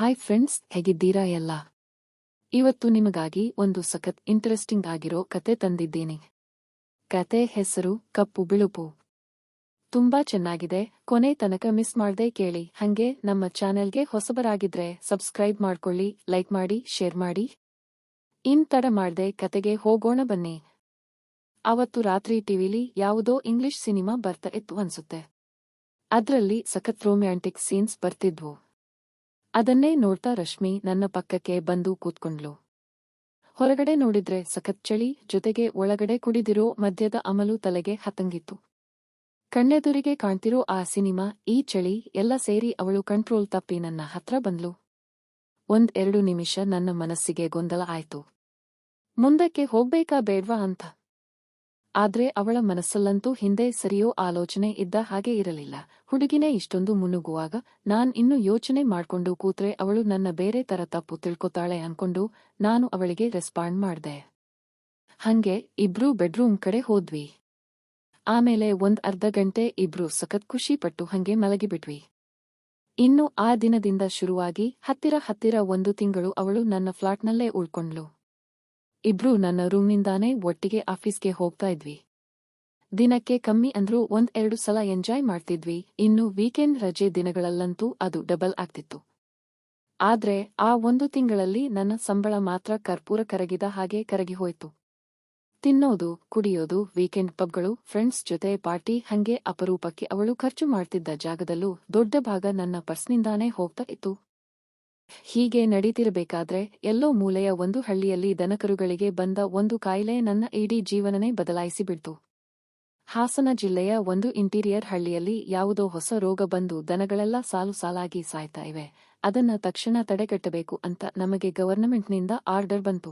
Hi friends, ಹೇಗಿದ್ದೀರಾ ಎಲ್ಲ? ಇವತ್ತು ನಿಮಗಾಗಿ ಒಂದು ಸಖತ್ ಇಂಟ್ರೆಸ್ಟಿಂಗ್ ಆಗಿರೋ ಕತೆ ತಂದಿದ್ದೀನಿ. ಕತೆ ಹೆಸರು ಕಪ್ಪು ಬಿಳುಪು. ತುಂಬಾ ಚೆನ್ನಾಗಿದೆ, ಕೊನೆ ತನಕ ಮಿಸ್ ಮಾಡ್ದೇ ಕೇಳಿ. ಹಂಗೆ ನಮ್ಮ ಚಾನೆಲ್ಗೆ ಹೊಸಬರಾಗಿದ್ರೆ ಸಬ್ಸ್ಕ್ರೈಬ್ ಮಾಡ್ಕೊಳ್ಳಿ, ಲೈಕ್ ಮಾಡಿ, ಶೇರ್ ಮಾಡಿ. ತಡ ಮಾಡ್ದೆ ಕತೆಗೆ ಹೋಗೋಣ ಬನ್ನಿ. ಅವತ್ತು ರಾತ್ರಿ ಟಿವಿಲಿ ಯಾವುದೋ ಇಂಗ್ಲಿಷ್ ಸಿನಿಮಾ ಬರ್ತಾ ಇತ್ತು ಅನ್ಸುತ್ತೆ. ಅದ್ರಲ್ಲಿ ಸಖತ್ ರೊಮ್ಯಾಂಟಿಕ್ ಸೀನ್ಸ್ ಬರ್ತಿದ್ವು. ಅದನ್ನೇ ನೋಡ್ತಾ ರಶ್ಮಿ ನನ್ನ ಪಕ್ಕಕ್ಕೆ ಬಂದು ಕೂತ್ಕೊಂಡ್ಲು. ಹೊರಗಡೆ ನೋಡಿದ್ರೆ ಸಖತ್ ಚಳಿ, ಜೊತೆಗೆ ಒಳಗಡೆ ಕುಡಿದಿರೋ ಮದ್ಯದ ಅಮಲು ತಲೆಗೆ ಹತ್ತಂಗಿತ್ತು. ಕಣ್ಣೆದುರಿಗೆ ಕಾಣ್ತಿರೋ ಆ ಸಿನಿಮಾ, ಈ ಚಳಿ ಎಲ್ಲ ಸೇರಿ ಅವಳು ಕಂಟ್ರೋಲ್ ತಪ್ಪಿ ನನ್ನ ಹತ್ರ ಬಂದ್ಲು. 1-2 ನಿಮಿಷ ನನ್ನ ಮನಸ್ಸಿಗೆ ಗೊಂದಲ ಆಯ್ತು. ಮುಂದಕ್ಕೆ ಹೋಗ್ಬೇಕಾ ಬೇಡ್ವಾ ಅಂತ. ಆದ್ರೆ ಅವಳ ಮನಸ್ಸಲ್ಲಂತೂ ಹಿಂದೆ ಸರಿಯೋ ಆಲೋಚನೆ ಇದ್ದ ಹಾಗೆ ಇರಲಿಲ್ಲ. ಹುಡುಗಿನೇ ಇಷ್ಟೊಂದು ಮುನ್ನುಗ್ಗುವಾಗ ನಾನ್ ಇನ್ನು ಯೋಚನೆ ಮಾಡ್ಕೊಂಡು ಕೂತ್ರೆ ಅವಳು ನನ್ನ ಬೇರೆ ತರ ತಪ್ಪು ತಿಳ್ಕೊತಾಳೆ ಅನ್ಕೊಂಡು ನಾನು ಅವಳಿಗೆ ರೆಸ್ಪಾಂಡ್ ಮಾಡ್ದೆ. ಹಂಗೆ ಇಬ್ರೂ ಬೆಡ್ರೂಮ್ ಕಡೆ ಹೋದ್ವಿ. ಆಮೇಲೆ ಅರ್ಧ ಗಂಟೆ ಇಬ್ರೂ ಸಖತ್ ಖುಷಿ ಪಟ್ಟು ಹಂಗೆ ಮಲಗಿಬಿಟ್ವಿ. ಇನ್ನು ಆ ದಿನದಿಂದ ಶುರುವಾಗಿ ಹತ್ತಿರ 1 ತಿಂಗಳು ಅವಳು ನನ್ನ ಫ್ಲಾಟ್ನಲ್ಲೇ ಉಳ್ಕೊಂಡ್ಲು. ಇಬ್ರೂ ನನ್ನ ರೂಮ್ನಿಂದಾನೇ ಒಟ್ಟಿಗೆ ಆಫೀಸ್ಗೆ ಹೋಗ್ತಾ ಇದ್ವಿ. ದಿನಕ್ಕೆ ಕಮ್ಮಿ ಅಂದ್ರೂ 1-2 ಸಲ ಎಂಜಾಯ್ ಮಾಡ್ತಿದ್ವಿ. ಇನ್ನು ವೀಕೆಂಡ್ ರಜೆ ದಿನಗಳಲ್ಲಂತೂ ಅದು ಡಬಲ್ ಆಗ್ತಿತ್ತು. ಆದ್ರೆ ಆ 1 ತಿಂಗಳಲ್ಲಿ ನನ್ನ ಸಂಬಳ ಮಾತ್ರ ಕರ್ಪೂರ ಕರಗಿದ ಹಾಗೆ ಕರಗಿಹೋಯ್ತು. ತಿನ್ನೋದು, ಕುಡಿಯೋದು, ವೀಕೆಂಡ್ ಪಬ್ಗಳು, ಫ್ರೆಂಡ್ಸ್ ಜೊತೆ ಪಾರ್ಟಿ, ಹಂಗೆ ಅಪರೂಪಕ್ಕೆ ಅವಳು ಖರ್ಚು ಮಾಡ್ತಿದ್ದ ಜಾಗದಲ್ಲೂ ದೊಡ್ಡ ಭಾಗ ನನ್ನ ಪರ್ಸ್ನಿಂದಾನೇ ಹೋಗ್ತಾ ಇತ್ತು. ಹೀಗೆ ನಡೀತಿರಬೇಕಾದ್ರೆ ಎಲ್ಲೋ ಮೂಲೆಯ ಒಂದು ಹಳ್ಳಿಯಲ್ಲಿ ದನಕರುಗಳಿಗೆ ಬಂದ ಒಂದು ಕಾಯಿಲೆ ನನ್ನ ಇಡೀ ಜೀವನನೇ ಬದಲಾಯಿಸಿಬಿಡ್ತು. ಹಾಸನ ಜಿಲ್ಲೆಯ ಒಂದು ಇಂಟೀರಿಯರ್ ಹಳ್ಳಿಯಲ್ಲಿ ಯಾವುದೋ ಹೊಸ ರೋಗ ಬಂದು ದನಗಳೆಲ್ಲ ಸಾಲು ಸಾಲಾಗಿ ಸಾಯ್ತಾ ಇವೆ. ಅದನ್ನ ತಕ್ಷಣ ತಡೆಗಟ್ಟಬೇಕು ಅಂತ ನಮಗೆ ಗವರ್ನಮೆಂಟ್ನಿಂದ ಆರ್ಡರ್ ಬಂತು.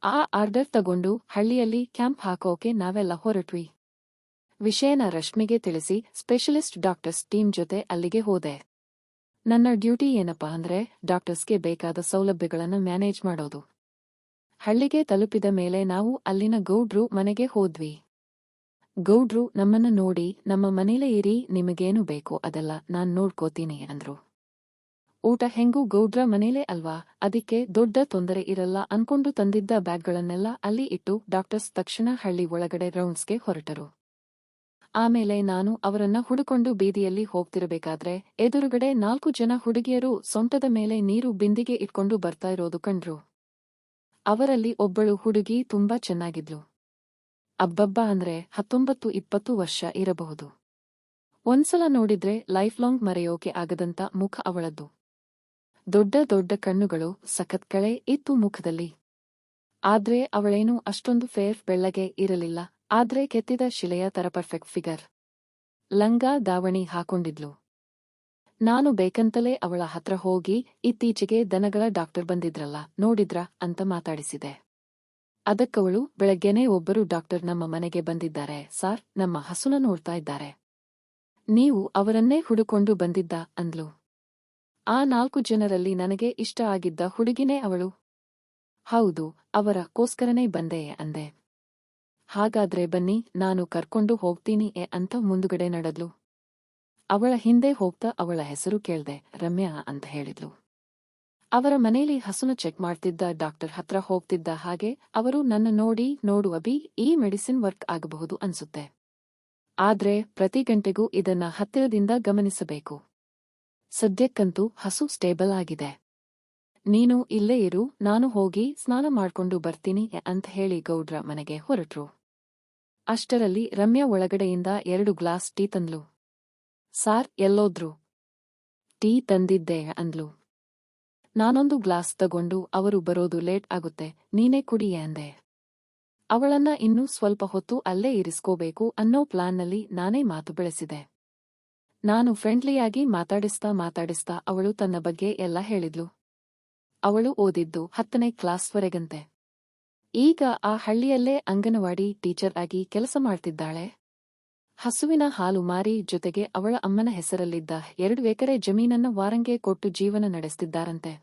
ಆ ಆರ್ಡರ್ ತಗೊಂಡು ಹಳ್ಳಿಯಲ್ಲಿ ಕ್ಯಾಂಪ್ ಹಾಕೋಕೆ ನಾವೆಲ್ಲ ಹೊರಟ್ವಿ. ವಿಷಯನ ರಶ್ಮಿಗೆ ತಿಳಿಸಿ ಸ್ಪೆಷಲಿಸ್ಟ್ ಡಾಕ್ಟರ್ಸ್ ಟೀಮ್ ಜೊತೆ ಅಲ್ಲಿಗೆ ಹೋದೆ. ನನ್ನ ಡ್ಯೂಟಿ ಏನಪ್ಪಾ ಅಂದ್ರೆ ಡಾಕ್ಟರ್ಸ್ಗೆ ಬೇಕಾದ ಸೌಲಭ್ಯಗಳನ್ನ ಮ್ಯಾನೇಜ್ ಮಾಡೋದು. ಹಳ್ಳಿಗೆ ತಲುಪಿದ ಮೇಲೆ ನಾವು ಅಲ್ಲಿನ ಗೌಡ್ರು ಮನೆಗೆ ಹೋದ್ವಿ. ಗೌಡ್ರು ನಮ್ಮನ್ನ ನೋಡಿ, ನಮ್ಮ ಮನೇಲೇ ಇರಿ, ನಿಮಗೇನು ಬೇಕೋ ಅದೆಲ್ಲ ನಾನ್ ನೋಡ್ಕೋತೀನಿ ಅಂದ್ರು. ಊಟ ಹೆಂಗೂ ಗೌಡ್ರ ಮನೇಲೇ ಅಲ್ವಾ, ಅದಕ್ಕೆ ದೊಡ್ಡ ತೊಂದರೆ ಇರಲ್ಲ ಅನ್ಕೊಂಡು ತಂದಿದ್ದ ಬ್ಯಾಗ್ಗಳನ್ನೆಲ್ಲ ಅಲ್ಲಿ ಇಟ್ಟು ಡಾಕ್ಟರ್ಸ್ ತಕ್ಷಣ ಹಳ್ಳಿ ಒಳಗಡೆ ರೌಂಡ್ಸ್ಗೆ ಹೊರಟರು. ಆಮೇಲೆ ನಾನು ಅವರನ್ನ ಹುಡುಕೊಂಡು ಬೀದಿಯಲ್ಲಿ ಹೋಗ್ತಿರಬೇಕಾದ್ರೆ ಎದುರುಗಡೆ 4 ಜನ ಹುಡುಗಿಯರು ಸೊಂಟದ ಮೇಲೆ ನೀರು ಬಿಂದಿಗೆ ಇಟ್ಕೊಂಡು ಬರ್ತಾ ಇರೋದು ಕಂಡ್ರು. ಅವರಲ್ಲಿ ಒಬ್ಬಳು ಹುಡುಗಿ ತುಂಬಾ ಚೆನ್ನಾಗಿದ್ಲು. ಅಬ್ಬಬ್ಬಾ ಅಂದ್ರೆ 19-20 ವರ್ಷ ಇರಬಹುದು. ಒಂದ್ಸಲ ನೋಡಿದ್ರೆ ಲೈಫ್ ಲಾಂಗ್ ಮರೆಯೋಕೆ ಆಗದಂತ ಮುಖ ಅವಳದ್ದು. ದೊಡ್ಡ ಕಣ್ಣುಗಳು, ಸಖತ್ ಕಳೆ ಇತ್ತು ಮುಖದಲ್ಲಿ. ಆದ್ರೆ ಅವಳೇನು ಅಷ್ಟೊಂದು ಫೇರ್ ಬೆಳ್ಳಗೆ ಇರಲಿಲ್ಲ, ಆದ್ರೆ ಕೆತ್ತಿದ ಶಿಲೆಯ ತರ ಪರ್ಫೆಕ್ಟ್ ಫಿಗರ್. ಲಂಗ ದಾವಣಿ ಹಾಕೊಂಡಿದ್ಲು. ನಾನು ಬೇಕಂತಲೇ ಅವಳ ಹತ್ರ ಹೋಗಿ, ಇತ್ತೀಚೆಗೆ ದನಗಳ ಡಾಕ್ಟರ್ ಬಂದಿದ್ರಲ್ಲ, ನೋಡಿದ್ರಾ ಅಂತ ಮಾತಾಡಿಸಿದೆ. ಅದಕ್ಕವಳು, ಬೆಳಗ್ಗೆನೇ ಒಬ್ಬರು ಡಾಕ್ಟರ್ ನಮ್ಮ ಮನೆಗೆ ಬಂದಿದ್ದಾರೆ ಸಾರ್, ನಮ್ಮ ಹಸುನ ನೋಡ್ತಾ ಇದ್ದಾರೆ. ನೀವು ಅವರನ್ನೇ ಹುಡುಕೊಂಡು ಬಂದಿದ್ದ ಅಂದ್ಲು. ಆ 4 ಜನರಲ್ಲಿ ನನಗೆ ಇಷ್ಟ ಆಗಿದ್ದ ಹುಡುಗಿನೇ ಅವಳು. ಹೌದು, ಅವರಕ್ಕೋಸ್ಕರನೇ ಬಂದೆ ಅಂದೆ. ಹಾಗಾದ್ರೆ ಬನ್ನಿ, ನಾನು ಕರ್ಕೊಂಡು ಹೋಗ್ತೀನಿ ಅಂತ ಮುಂದುಗಡೆ ನಡೆದ್ಲು. ಅವಳ ಹಿಂದೆ ಹೋಗ್ತಾ ಅವಳ ಹೆಸರು ಕೇಳ್ದೆ. ರಮ್ಯಾ ಅಂತ ಹೇಳಿದ್ಲು. ಅವರ ಮನೇಲಿ ಹಸುನ ಚೆಕ್ ಮಾಡ್ತಿದ್ದ ಡಾಕ್ಟರ್ ಹತ್ರ ಹೋಗ್ತಿದ್ದ ಹಾಗೆ ಅವರು ನನ್ನ ನೋಡಿ, ನೋಡು ಅಭಿ, ಈ ಮೆಡಿಸಿನ್ ವರ್ಕ್ ಆಗಬಹುದು ಅನ್ಸುತ್ತೆ. ಆದ್ರೆ ಪ್ರತಿ ಗಂಟೆಗೂ ಇದನ್ನ ಹತ್ತಿರದಿಂದ ಗಮನಿಸಬೇಕು. ಸದ್ಯಕ್ಕಂತೂ ಹಸು ಸ್ಟೇಬಲ್ ಆಗಿದೆ. ನೀನು ಇಲ್ಲೇ ಇರು, ನಾನು ಹೋಗಿ ಸ್ನಾನ ಮಾಡ್ಕೊಂಡು ಬರ್ತೀನಿ ಅಂತ ಹೇಳಿ ಗೌಡ್ರ ಮನೆಗೆ ಹೊರಟ್ರು. ಅಷ್ಟರಲ್ಲಿ ರಮ್ಯಾ ಒಳಗಡೆಯಿಂದ 2 ಗ್ಲಾಸ್ ಟೀ ತಂದ್ಲು. ಸಾರ್, ಎಲ್ಲೋದ್ರು? ಟೀ ತಂದಿದ್ದೆ ಅಂದ್ಲು. ನಾನೊಂದು ಗ್ಲಾಸ್ ತಗೊಂಡು, ಅವರು ಬರೋದು ಲೇಟ್ ಆಗುತ್ತೆ, ನೀನೇ ಕುಡಿ ಅಂದೆ. ಅವಳನ್ನ ಇನ್ನೂ ಸ್ವಲ್ಪ ಹೊತ್ತು ಅಲ್ಲೇ ಇರಿಸ್ಕೋಬೇಕು ಅನ್ನೋ ಪ್ಲಾನ್ನಲ್ಲಿ ನಾನೇ ಮಾತು ಬೆಳೆಸಿದೆ. ನಾನು ಫ್ರೆಂಡ್ಲಿಯಾಗಿ ಮಾತಾಡಿಸ್ತಾ ಅವಳು ತನ್ನ ಬಗ್ಗೆ ಎಲ್ಲ ಹೇಳಿದ್ಲು. ಅವಳು ಓದಿದ್ದು 10ನೇ ಕ್ಲಾಸ್ವರೆಗಂತೆ. ಈಗ ಆ ಹಳ್ಳಿಯಲ್ಲೇ ಅಂಗನವಾಡಿ ಟೀಚರ್ ಆಗಿ ಕೆಲಸ ಮಾಡ್ತಿದ್ದಾಳೆ. ಹಸುವಿನ ಹಾಲು ಮಾರಿ ಜೊತೆಗೆ ಅವಳ ಅಮ್ಮನ ಹೆಸರಲ್ಲಿದ್ದ 2 ಎಕರೆ ಜಮೀನನ್ನ ವಾರಂಗೆ ಕೊಟ್ಟು ಜೀವನ ನಡೆಸ್ತಿದ್ದಾರಂತೆ.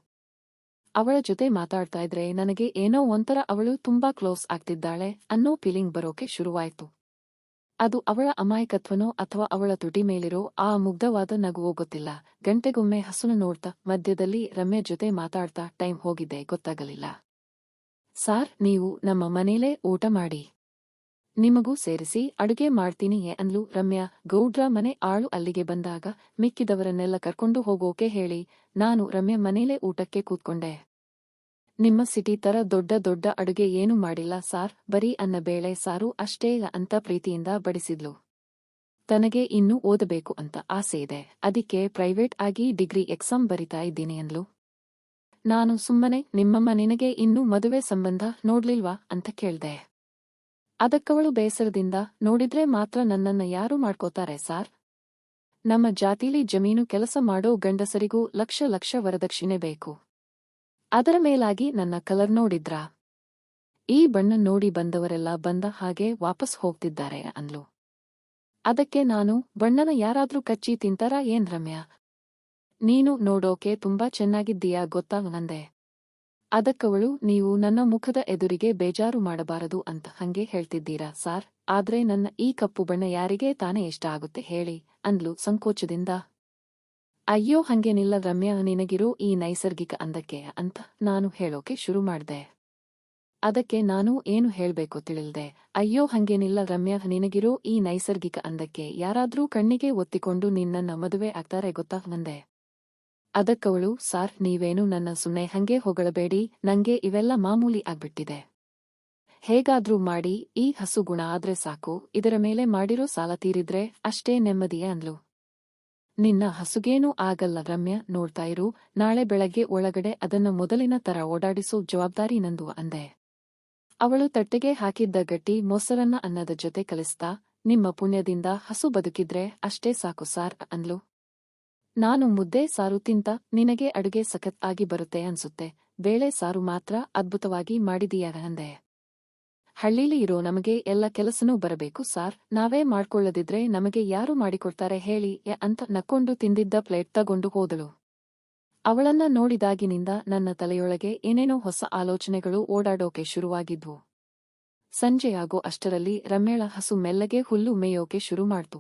ಅವಳ ಜೊತೆ ಮಾತಾಡ್ತಾ ಇದ್ರೆ ನನಗೆ ಏನೋ ಒಂಥರ ಅವಳು ತುಂಬಾ ಕ್ಲೋಸ್ ಆಗ್ತಿದ್ದಾಳೆ ಅನ್ನೋ ಫೀಲಿಂಗ್ ಬರೋಕೆ ಶುರುವಾಯ್ತು. ಅದು ಅವಳ ಅಮಾಯಕತ್ವನೋ ಅಥವಾ ಅವಳ ತುಟಿ ಮೇಲಿರೋ ಆ ಮುಗ್ಧವಾದ ನಗುವೋ ಗೊತ್ತಿಲ್ಲ. ಗಂಟೆಗೊಮ್ಮೆ ಹಸುನ ನೋಡ್ತಾ ಮಧ್ಯದಲ್ಲಿ ರಮ್ಯಾ ಜೊತೆ ಮಾತಾಡ್ತಾ ಟೈಮ್ ಹೋಗಿದ್ದೆ ಗೊತ್ತಾಗಲಿಲ್ಲ. ಸಾರ್, ನೀವು ನಮ್ಮ ಮನೇಲೇ ಊಟ ಮಾಡಿ. ನಿಮಗೂ ಸೇರಿಸಿ ಅಡುಗೆ ಮಾಡ್ತೀನಿ ಅಂದ್ಲು ರಮ್ಯಾ. ಗೌಡ್ರ ಮನೆ ಆಳು ಅಲ್ಲಿಗೆ ಬಂದಾಗ ಮಿಕ್ಕಿದವರನ್ನೆಲ್ಲ ಕರ್ಕೊಂಡು ಹೋಗೋಕೆ ಹೇಳಿ ನಾನು ರಮ್ಯಾ ಮನೇಲೇ ಊಟಕ್ಕೆ ಕೂತ್ಕೊಂಡೆ. ನಿಮ್ಮ ಸಿಟಿ ತರ ದೊಡ್ಡ ದೊಡ್ಡ ಅಡುಗೆ ಏನೂ ಮಾಡಿಲ್ಲ ಸಾರ್, ಬರೀ ಅನ್ನ ಬೇಳೆ ಸಾರು ಅಷ್ಟೇ ಅಂತ ಪ್ರೀತಿಯಿಂದ ಬಡಿಸಿದ್ಲು. ತನಗೆ ಇನ್ನೂ ಓದಬೇಕು ಅಂತ ಆಸೆ ಇದೆ, ಅದಿಕ್ಕೆ ಪ್ರೈವೇಟ್ ಆಗಿ ಡಿಗ್ರಿ ಎಕ್ಸಾಮ್ ಬರಿತಾ ಇದ್ದೀನಿ ಅಂದ್ಲು. ನಾನು ಸುಮ್ಮನೆ ನಿಮ್ಮಮ್ಮ ನಿನಗೆ ಇನ್ನೂ ಮದುವೆ ಸಂಬಂಧ ನೋಡ್ಲಿಲ್ವಾ ಅಂತ ಕೇಳ್ದೆ. ಅದಕ್ಕವಳು ಬೇಸರದಿಂದ, ನೋಡಿದ್ರೆ ಮಾತ್ರ ನನ್ನನ್ನ ಯಾರು ಮಾಡ್ಕೋತಾರೆ ಸಾರ್? ನಮ್ಮ ಜಾತಿಲಿ ಜಮೀನು ಕೆಲಸ ಮಾಡೋ ಗಂಡಸರಿಗೂ ಲಕ್ಷ ಲಕ್ಷ ವರದಕ್ಷಿಣೆ ಬೇಕು. ಅದರ ಮೇಲಾಗಿ ನನ್ನ ಕಲರ್ ನೋಡಿದ್ರಾ? ಈ ಬಣ್ಣ ನೋಡಿ ಬಂದವರೆಲ್ಲ ಬಂದ ಹಾಗೆ ವಾಪಸ್ ಹೋಗ್ತಿದ್ದಾರೆ ಅಂದ್ಲು. ಅದಕ್ಕೆ ನಾನು, ಬಣ್ಣನ ಯಾರಾದ್ರೂ ಕಚ್ಚಿ ತಿಂತಾರಾ ಏನ್ ರಮ್ಯಾ? ನೀನು ನೋಡೋಕೆ ತುಂಬಾ ಚೆನ್ನಾಗಿದ್ದೀಯಾ ಗೊತ್ತಾ ನಂದೆ. ಅದಕ್ಕವಳು, ನೀವು ನನ್ನ ಮುಖದ ಎದುರಿಗೆ ಬೇಜಾರು ಮಾಡಬಾರದು ಅಂತ ಹಂಗೆ ಹೇಳ್ತಿದ್ದೀರಾ ಸಾರ್, ಆದ್ರೆ ನನ್ನ ಈ ಕಪ್ಪು ಬಣ್ಣ ಯಾರಿಗೆ ತಾನೇ ಇಷ್ಟ ಆಗುತ್ತೆ ಹೇಳಿ ಅಂದ್ಲು ಸಂಕೋಚದಿಂದ. ಅಯ್ಯೋ ಹಂಗೇನಿಲ್ಲ ರಮ್ಯಾ, ನಿನಗಿರೋ ಈ ನೈಸರ್ಗಿಕ ಅಂದಕ್ಕೆ ಅಂತ ನಾನು ಹೇಳೋಕೆ ಶುರು ಮಾಡ್ದೆ. ಅದಕ್ಕೆ ನಾನು ಏನು ಹೇಳ್ಬೇಕು ತಿಳಿಲ್ದೆ. ಅಯ್ಯೋ ಹಂಗೇನಿಲ್ಲ ರಮ್ಯಾ, ನಿನಗಿರೋ ಈ ನೈಸರ್ಗಿಕ ಅಂದಕ್ಕೆ ಯಾರಾದ್ರೂ ಕಣ್ಣಿಗೆ ಒತ್ತಿಕೊಂಡು ನಿನ್ನನ್ನ ಮದುವೆ ಆಗ್ತಾರೆ ಗೊತ್ತಾ ನಂದೆ. ಅದಕ್ಕವಳು, ಸಾರ್ ನೀವೇನು ನನ್ನ ಸುಮ್ನೆ ಹಂಗೆ ಹೊಗಳಬೇಡಿ, ನಂಗೆ ಇವೆಲ್ಲ ಮಾಮೂಲಿ ಆಗ್ಬಿಟ್ಟಿದೆ. ಹೇಗಾದ್ರೂ ಮಾಡಿ ಈ ಹಸು ಗುಣ ಆದ್ರೆ ಸಾಕು, ಇದರ ಮೇಲೆ ಮಾಡಿರೋ ಸಾಲ ತೀರಿದ್ರೆ ಅಷ್ಟೇ ನೆಮ್ಮದಿಯೇ ಅಂದ್ಲು. ನಿನ್ನ ಹಸುಗೇನೂ ಆಗಲ್ಲ ರಮ್ಯಾ, ನೋಡ್ತಾ ಇರು, ನಾಳೆ ಬೆಳಗ್ಗೆ ಒಳಗಡೆ ಅದನ್ನ ಮೊದಲಿನ ತರ ಓಡಾಡಿಸೋ ಜವಾಬ್ದಾರಿ ನಂದು ಅಂದೆ. ಅವಳು ತಟ್ಟೆಗೆ ಹಾಕಿದ್ದ ಗಟ್ಟಿ ಮೊಸರನ್ನ ಅನ್ನದ ಜೊತೆ ಕಲಿಸ್ತಾ, ನಿಮ್ಮ ಪುಣ್ಯದಿಂದ ಹಸು ಬದುಕಿದ್ರೆ ಅಷ್ಟೇ ಸಾಕು ಸಾರ್ ಅಂದ್ಲು. ನಾನು ಮುದ್ದೆ ಸಾರು ತಿಂತ, ನಿನಗೆ ಅಡುಗೆ ಸಖತ್ ಆಗಿ ಬರುತ್ತೆ ಅನ್ಸುತ್ತೆ, ಬೇಳೆ ಸಾರು ಮಾತ್ರ ಅದ್ಭುತವಾಗಿ ಮಾಡಿದೀಯ ಅಂದೆ. ಹಳ್ಳೀಲಿ ಇರೋ ನಮಗೆ ಎಲ್ಲ ಕೆಲಸನೂ ಬರಬೇಕು ಸಾರ್, ನಾವೇ ಮಾಡ್ಕೊಳ್ಳದಿದ್ರೆ ನಮಗೆ ಯಾರು ಮಾಡಿಕೊಡ್ತಾರೆ ಹೇಳಿ ಅಂತ ನಕ್ಕೊಂಡು ತಿಂದಿದ್ದ ಪ್ಲೇಟ್ ತಗೊಂಡು ಹೋದಳು. ಅವಳನ್ನ ನೋಡಿದಾಗಿನಿಂದ ನನ್ನ ತಲೆಯೊಳಗೆ ಏನೇನೋ ಹೊಸ ಆಲೋಚನೆಗಳು ಓಡಾಡೋಕೆ ಶುರುವಾಗಿದ್ವು. ಸಂಜೆಯಾಗೋ ಅಷ್ಟರಲ್ಲಿ ರಮ್ಯಾಳ ಹಸು ಮೆಲ್ಲಗೆ ಹುಲ್ಲು ಮೇಯೋಕೆ ಶುರು ಮಾಡ್ತು.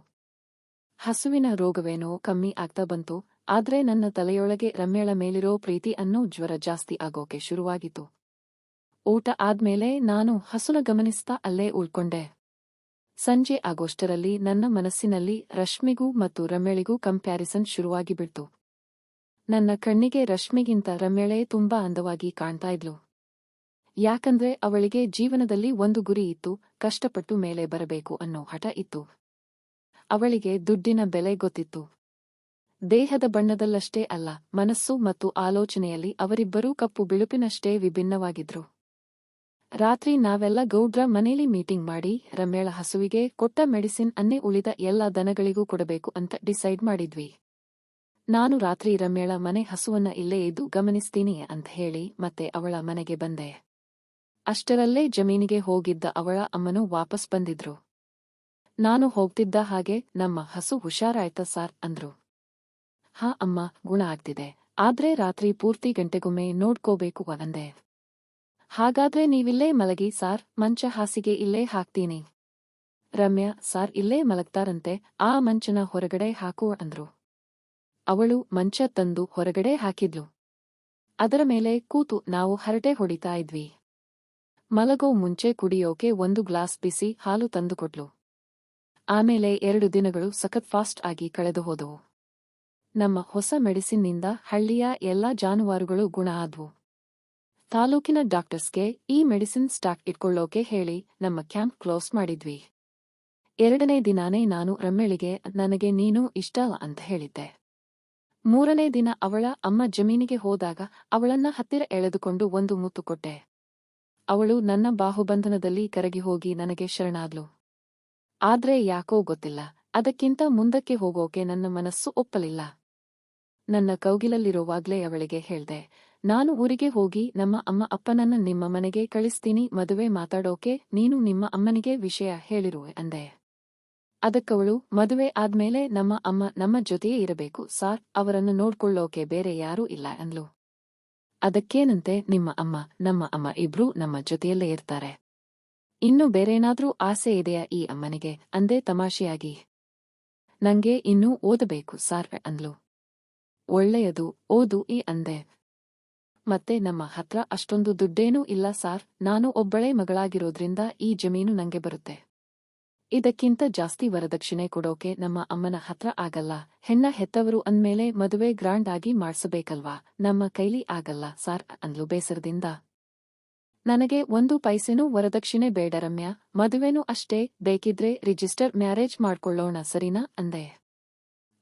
ಹಸುವಿನ ರೋಗವೇನೋ ಕಮ್ಮಿ ಆಗ್ತಾ ಬಂತು, ಆದ್ರೆ ನನ್ನ ತಲೆಯೊಳಗೆ ರಮ್ಯಾಳ ಮೇಲಿರೋ ಪ್ರೀತಿ ಅನ್ನೋ ಜ್ವರ ಜಾಸ್ತಿ ಆಗೋಕೆ ಶುರುವಾಗಿತ್ತು. ಊಟ ಆದ್ಮೇಲೆ ನಾನು ಹಸುನ ಗಮನಿಸ್ತಾ ಅಲ್ಲೇ ಉಳ್ಕೊಂಡೆ. ಸಂಜೆ ಆಗೋಷ್ಟರಲ್ಲಿ ನನ್ನ ಮನಸ್ಸಿನಲ್ಲಿ ರಶ್ಮಿಗೂ ಮತ್ತು ರಮ್ಯಾಳಿಗೂ ಕಂಪ್ಯಾರಿಸನ್ ಶುರುವಾಗಿಬಿಡ್ತು. ನನ್ನ ಕಣ್ಣಿಗೆ ರಶ್ಮಿಗಿಂತ ರಮ್ಯಾಳೇ ತುಂಬಾ ಅಂದವಾಗಿ ಕಾಣ್ತಾ ಇದ್ಲು. ಯಾಕಂದ್ರೆ ಅವಳಿಗೆ ಜೀವನದಲ್ಲಿ ಒಂದು ಗುರಿ ಇತ್ತು, ಕಷ್ಟಪಟ್ಟು ಮೇಲೆ ಬರಬೇಕು ಅನ್ನೋ ಹಠ ಇತ್ತು. ಅವಳಿಗೆ ದುಡ್ಡಿನ ಬೆಲೆ ಗೊತ್ತಿತ್ತು. ದೇಹದ ಬಣ್ಣದಲ್ಲಷ್ಟೇ ಅಲ್ಲ, ಮನಸ್ಸು ಮತ್ತು ಆಲೋಚನೆಯಲ್ಲಿ ಅವರಿಬ್ಬರೂ ಕಪ್ಪು ಬಿಳುಪಿನಷ್ಟೇ ವಿಭಿನ್ನವಾಗಿದ್ರು. ರಾತ್ರಿ ನಾವೆಲ್ಲ ಗೌಡ್ರ ಮನೇಲಿ ಮೀಟಿಂಗ್ ಮಾಡಿ ರಮ್ಯಾಳ ಹಸುವಿಗೆ ಕೊಟ್ಟ ಮೆಡಿಸಿನ್ ಅನ್ನೇ ಉಳಿದ ಎಲ್ಲಾ ದನಗಳಿಗೂ ಕೊಡಬೇಕು ಅಂತ ಡಿಸೈಡ್ ಮಾಡಿದ್ವಿ. ನಾನು ರಾತ್ರಿ ರಮ್ಯಾಳ ಮನೆ ಹಸುವನ್ನ ಇಲ್ಲೇ ಇದ್ದು ಗಮನಿಸ್ತೀನಿ ಅಂತ ಹೇಳಿ ಮತ್ತೆ ಅವಳ ಮನೆಗೆ ಬಂದೆ. ಅಷ್ಟರಲ್ಲೇ ಜಮೀನಿಗೆ ಹೋಗಿದ್ದ ಅವಳ ಅಮ್ಮನೂ ವಾಪಸ್ ಬಂದಿದ್ರು. ನಾನು ಹೋಗ್ತಿದ್ದ ಹಾಗೆ, ನಮ್ಮ ಹಸು ಹುಷಾರಾಯ್ತಾ ಸಾರ್ ಅಂದ್ರು. ಹಾ ಅಮ್ಮ, ಗುಣ ಆಗ್ತಿದೆ, ಆದ್ರೆ ರಾತ್ರಿ ಪೂರ್ತಿ ಗಂಟೆಗೊಮ್ಮೆ ನೋಡ್ಕೋಬೇಕು ಅಂದೆ. ಹಾಗಾದ್ರೆ ನೀವಿಲ್ಲೇ ಮಲಗಿ ಸಾರ್, ಮಂಚ ಹಾಸಿಗೆ ಇಲ್ಲೇ ಹಾಕ್ತೀನಿ. ರಮ್ಯಾ, ಸಾರ್ ಇಲ್ಲೇ ಮಲಗ್ತಾರಂತೆ, ಆ ಮಂಚನ ಹೊರಗಡೆ ಹಾಕು ಅಂದ್ರು. ಅವಳು ಮಂಚ ತಂದು ಹೊರಗಡೆ ಹಾಕಿದ್ಲು. ಅದರ ಮೇಲೆ ಕೂತು ನಾವು ಹರಟೆ ಹೊಡಿತಾ ಇದ್ವಿ. ಮಲಗೋ ಮುಂಚೆ ಕುಡಿಯೋಕೆ 1 ಗ್ಲಾಸ್ ಬಿಸಿ ಹಾಲು ತಂದುಕೊಟ್ಲು. ಆಮೇಲೆ 2 ದಿನಗಳು ಸಖತ್ ಫಾಸ್ಟ್ ಆಗಿ ಕಳೆದು ಹೋದವು. ನಮ್ಮ ಹೊಸ ಮೆಡಿಸಿನ್ನಿಂದ ಹಳ್ಳಿಯ ಎಲ್ಲಾ ಜಾನುವಾರುಗಳು ಗುಣ ಆದ್ವು. ತಾಲೂಕಿನ ಡಾಕ್ಟರ್ಸ್ಗೆ ಈ ಮೆಡಿಸಿನ್ ಸ್ಟಾಕ್ ಇಟ್ಕೊಳ್ಳೋಕೆ ಹೇಳಿ ನಮ್ಮ ಕ್ಯಾಂಪ್ ಕ್ಲೋಸ್ ಮಾಡಿದ್ವಿ. 2ನೇ ದಿನಾನೇ ನಾನು ರಮ್ಯಾಳಿಗೆ ನನಗೆ ನೀನು ಇಷ್ಟ ಅಂತ ಹೇಳಿದ್ದೆ. 3ನೇ ದಿನ ಅವಳ ಅಮ್ಮ ಜಮೀನಿಗೆ ಹೋದಾಗ ಅವಳನ್ನ ಹತ್ತಿರ ಎಳೆದುಕೊಂಡು ಒಂದು ಮುತ್ತು ಕೊಟ್ಟೆ. ಅವಳು ನನ್ನ ಬಾಹುಬಂಧನದಲ್ಲಿ ಕರಗಿ ಹೋಗಿ ನನಗೆ ಶರಣಾದ್ಲು. ಆದ್ರೆ ಯಾಕೋ ಗೊತ್ತಿಲ್ಲ, ಅದಕ್ಕಿಂತ ಮುಂದಕ್ಕೆ ಹೋಗೋಕೆ ನನ್ನ ಮನಸ್ಸು ಒಪ್ಪಲಿಲ್ಲ. ನನ್ನ ಕೌಗಿಲಲ್ಲಿರೋವಾಗ್ಲೇ ಅವಳಿಗೆ ಹೇಳ್ದೆ, ನಾನು ಊರಿಗೆ ಹೋಗಿ ನಮ್ಮ ಅಮ್ಮ ಅಪ್ಪನನ್ನ ನಿಮ್ಮ ಮನೆಗೆ ಕಳಿಸ್ತೀನಿ, ಮದುವೆ ಮಾತಾಡೋಕೆ ನೀನು ನಿಮ್ಮ ಅಮ್ಮನಿಗೆ ವಿಷಯ ಹೇಳಿರುವೆ ಅಂದೆ. ಅದಕ್ಕವಳು, ಮದುವೆ ಆದ್ಮೇಲೆ ನಮ್ಮ ಅಮ್ಮ ನಮ್ಮ ಜೊತೆಯೇ ಇರಬೇಕು ಸಾರ್, ಅವರನ್ನು ನೋಡ್ಕೊಳ್ಳೋಕೆ ಬೇರೆ ಯಾರೂ ಇಲ್ಲ ಅಂದ್ಲು. ಅದಕ್ಕೇನಂತೆ ನಿಮ್ಮ ಅಮ್ಮ ನಮ್ಮ ಅಮ್ಮ ಇಬ್ರೂ ನಮ್ಮ ಜೊತೆಯಲ್ಲೇ ಇರ್ತಾರೆ. ಇನ್ನು ಬೇರೇನಾದ್ರೂ ಆಸೆ ಇದೆಯಾ ಈ ಅಮ್ಮನಿಗೆ ಅಂದೆ ತಮಾಷೆಯಾಗಿ. ನಂಗೆ ಇನ್ನೂ ಓದಬೇಕು ಸಾರ್ ಅಂದ್ಲು. ಒಳ್ಳೆಯದು, ಓದು ಅಂದೆ. ಮತ್ತೆ ನಮ್ಮ ಹತ್ರ ಅಷ್ಟೊಂದು ದುಡ್ಡೇನೂ ಇಲ್ಲ ಸಾರ್, ನಾನು ಒಬ್ಬಳೇ ಮಗಳಾಗಿರೋದ್ರಿಂದ ಈ ಜಮೀನು ನಂಗೆ ಬರುತ್ತೆ. ಇದಕ್ಕಿಂತ ಜಾಸ್ತಿ ವರದಕ್ಷಿಣೆ ಕೊಡೋಕೆ ನಮ್ಮ ಅಮ್ಮನ ಹತ್ರ ಆಗಲ್ಲ. ಹೆಣ್ಣ ಹೆತ್ತವರು ಅಂದ್ಮೇಲೆ ಮದುವೆ ಗ್ರಾಂಡ್ ಆಗಿ ಮಾಡ್ಸಬೇಕಲ್ವಾ, ನಮ್ಮ ಕೈಲಿ ಆಗಲ್ಲ ಸಾರ್ ಅಂದ್ಲು ಬೇಸರದಿಂದ. ನನಗೆ 1 ಪೈಸೆನೂ ವರದಕ್ಷಿಣೆ ಬೇಡ ರಮ್ಯಾ, ಮದುವೆನೂ ಅಷ್ಟೇ, ಬೇಕಿದ್ರೆ ರಿಜಿಸ್ಟರ್ ಮ್ಯಾರೇಜ್ ಮಾಡ್ಕೊಳ್ಳೋಣ ಸರಿನಾ ಅಂದೆ.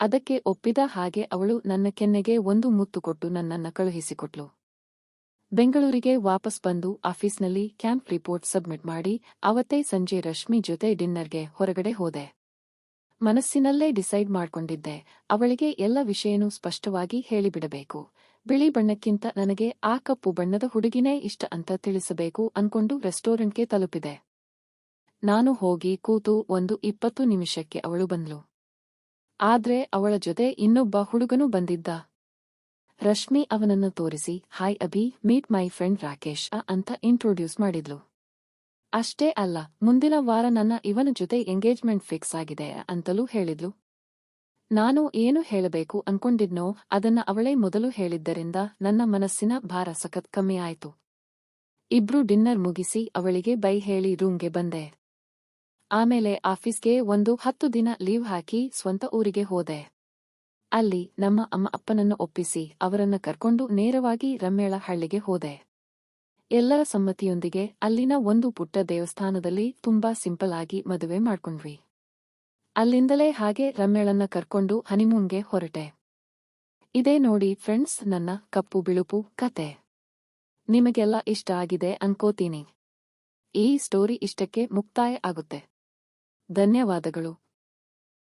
ಅದಕ್ಕೆ ಒಪ್ಪಿದ ಹಾಗೆ ಅವಳು ನನ್ನ ಕೆನ್ನೆಗೆ ಒಂದು ಮುತ್ತು ಕೊಟ್ಟು ನನ್ನನ್ನ ಕಳುಹಿಸಿಕೊಟ್ಲು. ಬೆಂಗಳೂರಿಗೆ ವಾಪಸ್ ಬಂದು ಆಫೀಸ್ನಲ್ಲಿ ಕ್ಯಾಂಪ್ ರಿಪೋರ್ಟ್ ಸಬ್ಮಿಟ್ ಮಾಡಿ ಅವತ್ತೇ ಸಂಜೆ ರಶ್ಮಿ ಜೊತೆ ಡಿನ್ನರ್ಗೆ ಹೊರಗಡೆ ಹೋದೆ. ಮನಸ್ಸಿನಲ್ಲೇ ಡಿಸೈಡ್ ಮಾಡ್ಕೊಂಡಿದ್ದೆ, ಅವಳಿಗೆ ಎಲ್ಲ ವಿಷಯನೂ ಸ್ಪಷ್ಟವಾಗಿ ಹೇಳಿಬಿಡಬೇಕು. ಬಿಳಿ ಬಣ್ಣಕ್ಕಿಂತ ನನಗೆ ಆ ಕಪ್ಪು ಬಣ್ಣದ ಹುಡುಗಿನೇ ಇಷ್ಟ ಅಂತ ತಿಳಿಸಬೇಕು ಅನ್ಕೊಂಡು ರೆಸ್ಟೋರೆಂಟ್ಗೆ ತಲುಪಿದೆ. ನಾನು ಹೋಗಿ ಕೂತು 20 ನಿಮಿಷಕ್ಕೆ ಅವಳು ಬಂದ್ಲು. ಆದ್ರೆ ಅವಳ ಜೊತೆ ಇನ್ನೊಬ್ಬ ಹುಡುಗನೂ ಬಂದಿದ್ದ. ರಶ್ಮಿ ಅವನನ್ನು ತೋರಿಸಿ, hi Abhi, meet my friend Rakesh ಅಂತ ಇಂಟ್ರೊಡ್ಯೂಸ್ ಮಾಡಿದ್ಲು. ಅಷ್ಟೇ ಅಲ್ಲ, ಮುಂದಿನ ವಾರ ನನ್ನ ಇವನ ಜೊತೆ ಎಂಗೇಜ್ಮೆಂಟ್ ಫಿಕ್ಸ್ ಆಗಿದೆ ಅಂತಲೂ ಹೇಳಿದ್ಲು. ನಾನು ಏನು ಹೇಳಬೇಕು ಅನ್ಕೊಂಡಿದ್ನೋ ಅದನ್ನ ಅವಳೇ ಮೊದಲು ಹೇಳಿದ್ದರಿಂದ ನನ್ನ ಮನಸ್ಸಿನ ಭಾರ ಸಖತ್ ಕಮ್ಮಿ ಆಯ್ತು. ಇಬ್ರು ಡಿನ್ನರ್ ಮುಗಿಸಿ ಅವಳಿಗೆ ಬೈ ಹೇಳಿ ರೂಮ್ಗೆ ಬಂದೆ. ಆಮೇಲೆ ಆಫೀಸ್ಗೆ 10 ದಿನ ಲೀವ್ ಹಾಕಿ ಸ್ವಂತ ಊರಿಗೆ ಹೋದೆ. ಅಲ್ಲಿ ನಮ್ಮ ಅಮ್ಮ ಅಪ್ಪನನ್ನು ಒಪ್ಪಿಸಿ ಅವರನ್ನ ಕರ್ಕೊಂಡು ನೇರವಾಗಿ ರಮ್ಮೇಳ ಹಳ್ಳಿಗೆ ಹೋದೆ. ಎಲ್ಲರ ಸಮ್ಮತಿಯೊಂದಿಗೆ ಅಲ್ಲಿನ ಒಂದು ಪುಟ್ಟ ದೇವಸ್ಥಾನದಲ್ಲಿ ತುಂಬಾ ಸಿಂಪಲ್ ಆಗಿ ಮದುವೆ ಮಾಡ್ಕೊಂಡ್ವಿ. ಅಲ್ಲಿಂದಲೇ ಹಾಗೆ ರಮ್ಮೇಳನ್ನ ಕರ್ಕೊಂಡು ಹನಿಮೂನ್ಗೆ ಹೊರಟೆ. ಇದೇ ನೋಡಿ ಫ್ರೆಂಡ್ಸ್ ನನ್ನ ಕಪ್ಪು ಬಿಳುಪು ಕತೆ. ನಿಮಗೆಲ್ಲ ಇಷ್ಟ ಆಗಿದೆ ಅನ್ಕೋತೀನಿ. ಈ ಸ್ಟೋರಿ ಇಷ್ಟಕ್ಕೆ ಮುಕ್ತಾಯ ಆಗುತ್ತೆ. ಧನ್ಯವಾದಗಳು.